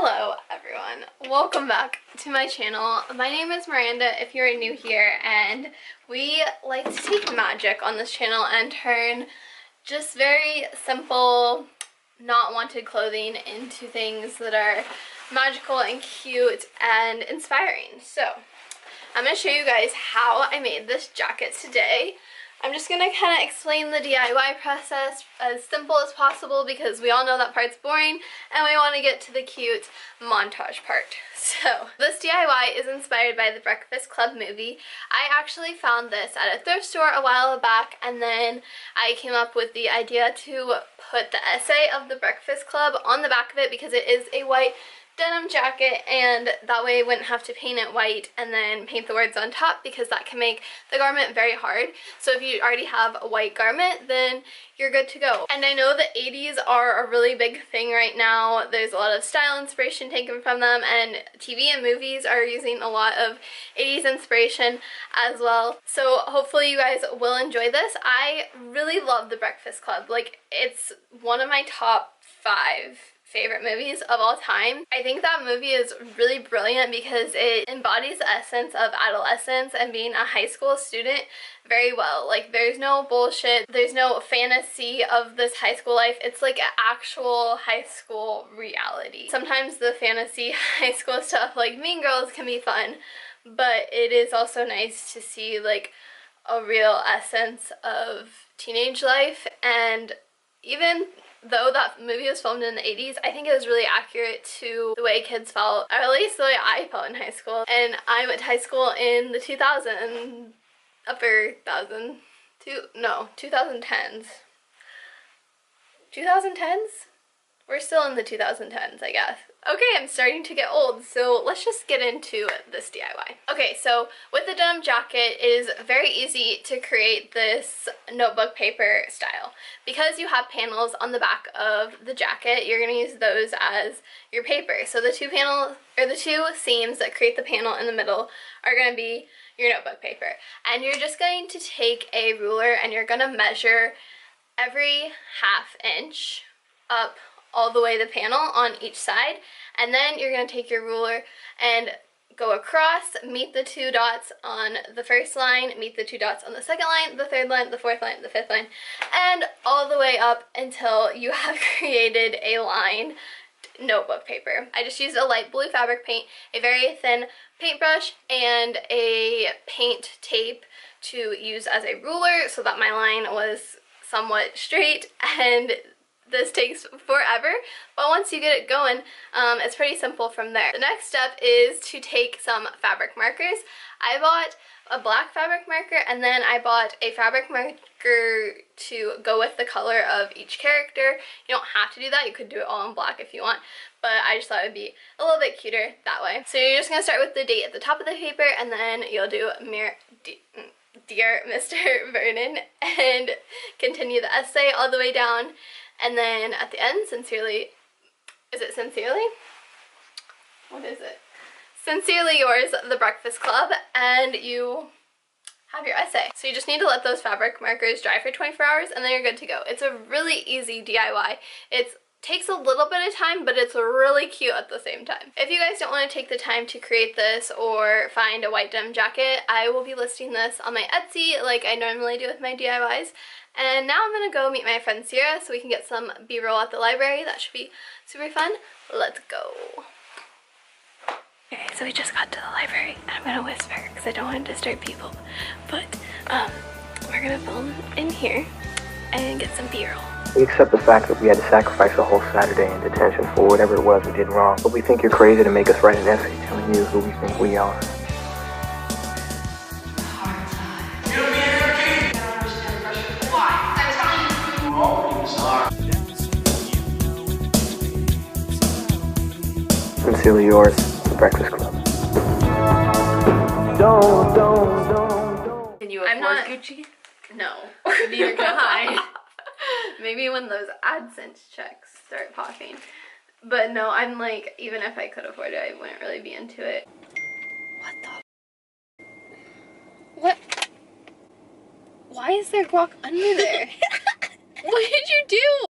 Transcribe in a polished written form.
Hello everyone, welcome back to my channel. My name is Miranda if you're new here, and we like to take magic on this channel and turn just very simple, not wanted clothing into things that are magical and cute and inspiring. So I'm going to show you guys how I made this jacket today. I'm just going to kind of explain the DIY process as simple as possible because we all know that part's boring and we want to get to the cute montage part. So this DIY is inspired by the Breakfast Club movie. I actually found this at a thrift store a while back, and then I came up with the idea to put the essay of the Breakfast Club on the back of it because it is a white denim jacket, and that way I wouldn't have to paint it white and then paint the words on top because that can make the garment very hard. So if you already have a white garment, then you're good to go. And I know the 80s are a really big thing right now. There's a lot of style inspiration taken from them, and TV and movies are using a lot of 80s inspiration as well. So hopefully you guys will enjoy this. I really love The Breakfast Club. Like, it's one of my top 5 favorite movies of all time. I think that movie is really brilliant because it embodies the essence of adolescence and being a high school student very well. Like, there's no bullshit, there's no fantasy of this high school life. It's like an actual high school reality. Sometimes the fantasy high school stuff like Mean Girls can be fun, but it is also nice to see like a real essence of teenage life. And even though that movie was filmed in the 80s, I think it was really accurate to the way kids felt, or at least the way I felt in high school. And I went to high school in the 2010s. We're still in the 2010s, I guess. Okay, I'm starting to get old, so let's just get into this DIY. Okay, so with the denim jacket, it is very easy to create this notebook paper style. Because you have panels on the back of the jacket, you're going to use those as your paper. So the two panels, or the two seams that create the panel in the middle, are going to be your notebook paper. And you're just going to take a ruler and you're going to measure every ½ inch up all the way the panel on each side, and then you're going to take your ruler and go across, meet the 2 dots on the first line, meet the 2 dots on the second line, the third line, the fourth line, the fifth line, and all the way up until you have created a lined notebook paper. I just used a light blue fabric paint, a very thin paintbrush, and a paint tape to use as a ruler so that my line was somewhat straight. And this takes forever, but once you get it going, it's pretty simple from there. The next step is to take some fabric markers. I bought a black fabric marker, and then I bought a fabric marker to go with the color of each character. You don't have to do that, you could do it all in black if you want, but I just thought it would be a little bit cuter that way. So you're just going to start with the date at the top of the paper, and then you'll do Dear Mr. Vernon, and continue the essay all the way down. And then at the end, sincerely, is it sincerely? What is it? Sincerely yours, The Breakfast Club, and you have your essay. So you just need to let those fabric markers dry for 24 hours and then you're good to go. It's a really easy DIY. It takes a little bit of time, but it's really cute at the same time. If you guys don't want to take the time to create this or find a white denim jacket, I will be listing this on my Etsy like I normally do with my DIYs. And now I'm going to go meet my friend Sierra so we can get some B-roll at the library. That should be super fun. Let's go. Okay, so we just got to the library. I'm going to whisper because I don't want to disturb people. But we're going to film in here and get some B-roll. We accept the fact that we had to sacrifice a whole Saturday in detention for whatever it was we did wrong. But we think you're crazy to make us write an essay telling you who we think we are. Sincerely yours, The Breakfast Club. Can you afford Gucci? No. Neither can I. Maybe when those AdSense checks start popping. But no, I'm like, even if I could afford it, I wouldn't really be into it. What the? What? Why is there guac under there? What did you do?